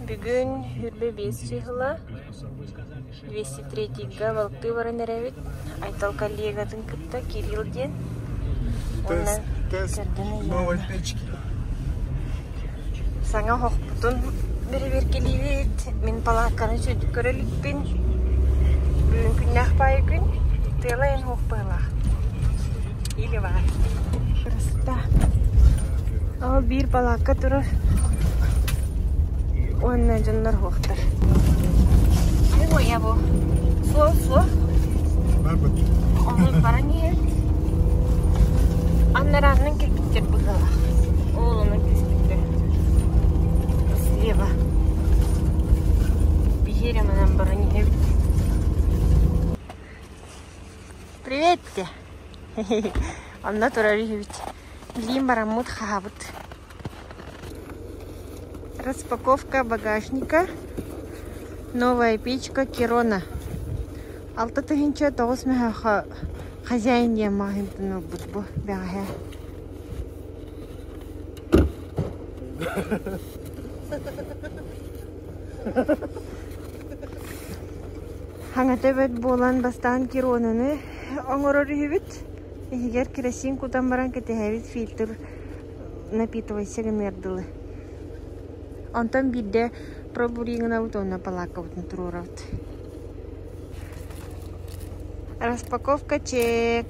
Бүгін хүрбе 5 жығыла 203-га балықты баран әрәбет. Айтал коллегатын күтті Кирилден. Тест новой печки. Саңа хоқпытын бір келейбет. Мен палаққаны сөйдік көрілікпен. Бүгін күннәқ бай күн. Тылайын хоқпыла. Или бар. Красота. Ал bir палаққа тұрыр. Онна жандар хоқтар. Не моя бу? Сло. Бабы. Оны бара не? Аннаранның кекіктер бұзала. Олының кекіктер. Слева. Бихерем анан бара не? Привет те. Анна турары хевит. Лим барамут хабут. Распаковка багажника. Новая печка Кирона. Алты тыгынча 9 меха хозяин я магнитный бутбу бяга. Хангатебет болан бастан Киронаны оңорор хевит. Егер керосин кудан баран кетехевит фильтр напитывайся гамердылы. Антон бидде пробуригана утона палака утын туруравт. Распаковка чек.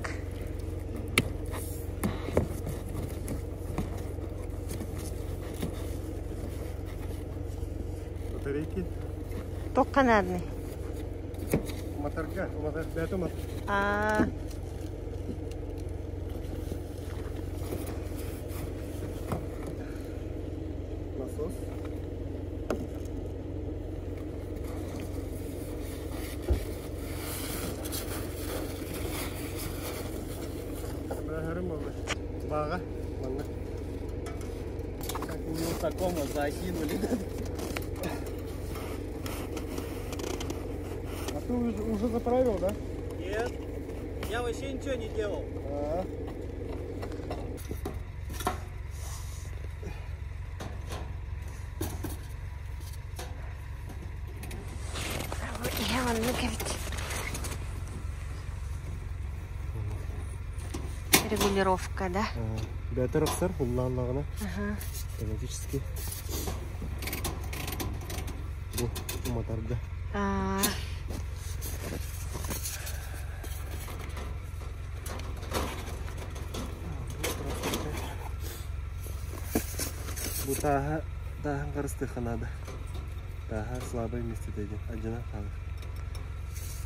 Батарейки? Токканарный. Моторга. Мотор. Насос. Бәрім болды. Баға. Манна. Как у него такому закинули. А ты уже заправил, да? Нет, я вообще ничего не делал. Я вон накавит. Регулировка, да? Бәтіріқсір, ұллағына. Автоматически. Bu motorda. Bu daha karıştırıcı. Daha слабое место деген. Одинаково.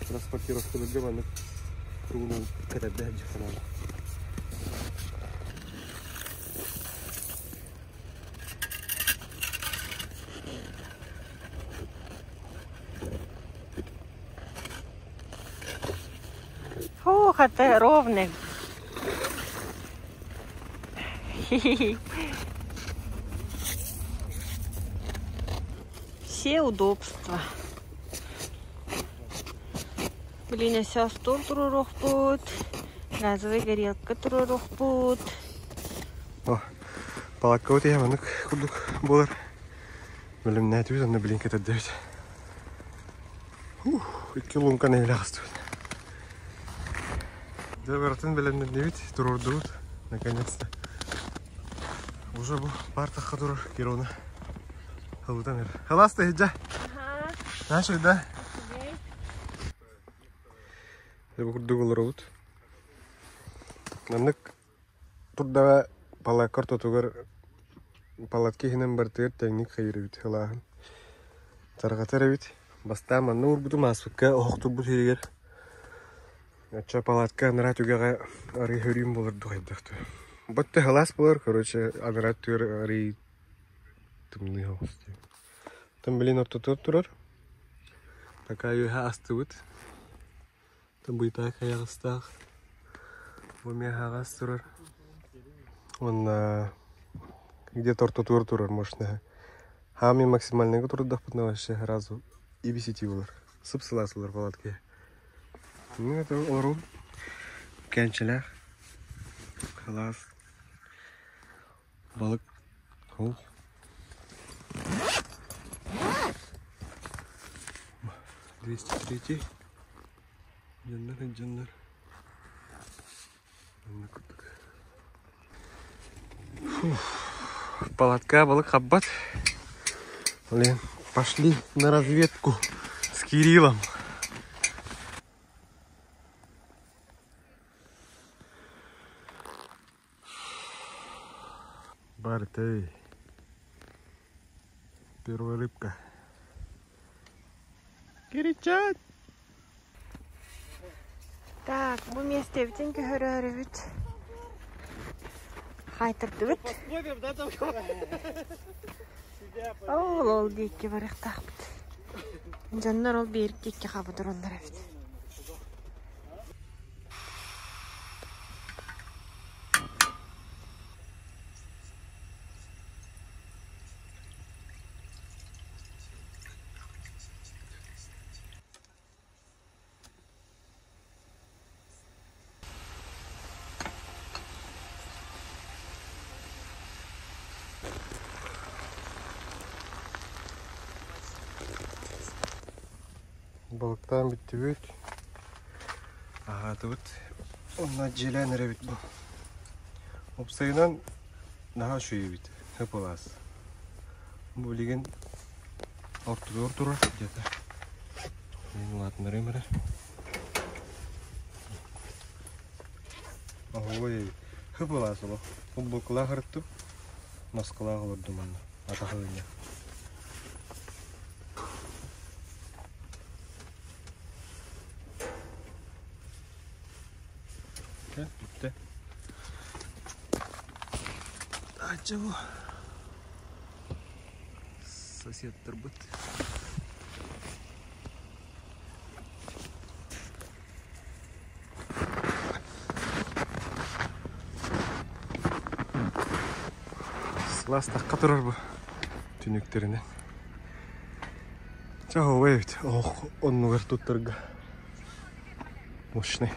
Транспортировка для кругу катабе одинаково. Ох, это ровный. Все удобства. Блин, вся стол турурох будет. Газовая горелка турурох будет. О, палатка вот я вон кудук болар. Блин, на это видно, блин, это дает. Килумка не лястует. Дебертин белен не вид, турурдут, наконец-то. Уже был парта ходур Кирона. Халутамир. Халаста иджа. Наши, да? Я бы курдугул роут. Намнык турда палакар тотугар палатки хинен бартыр техник хайрыбит халахан. Таргатарыбит. Баста манны урбуту маспыкка охту бут хиригер. Ача палатка нара тугага ари хөрим болар дугайдакты. Батты халас болар, короче, анара тур ари тумны хости. Там блин ортото турар. Такая юха астывыт. Там будет такая астах. Вомя хагас турар. Он где-то ортото турар, может, на хами максимальный тур дахпутна вообще разу и бесити болар. Сыпсылас болар палатки. Ну, это ору. Кенчелях. Халас. Балык. 203. Жандар. Палатка была хаббат. Блин, пошли на разведку с Кириллом. Бартей. Первая рыбка. Киричат! Так, bu месте bütün görürüz. Haytırdık. Посмотрим, да, там? Ol deyikki var ixtaqbıt. Canlar ol berip deyikki qabıdır onlar evet. Балыктан бітті өт. Ағаты өт. Онна желен әрі бит бұл. Опсайынан наға шүйе бит. Хөп оласы. Бұл деген ортыда ортыра. Где-то. Мен латын әрі мәрі. Ой, хөп оласы бұл. Бұл қылақ ұрытты. Насқылақ олырды мұнда. Атақы өне. Bitti. Acaba сосед турбут. Слас таққа тұрар бұл түнектерінен. Чао, өйт. Ох, он нугар туттырға. Мощный.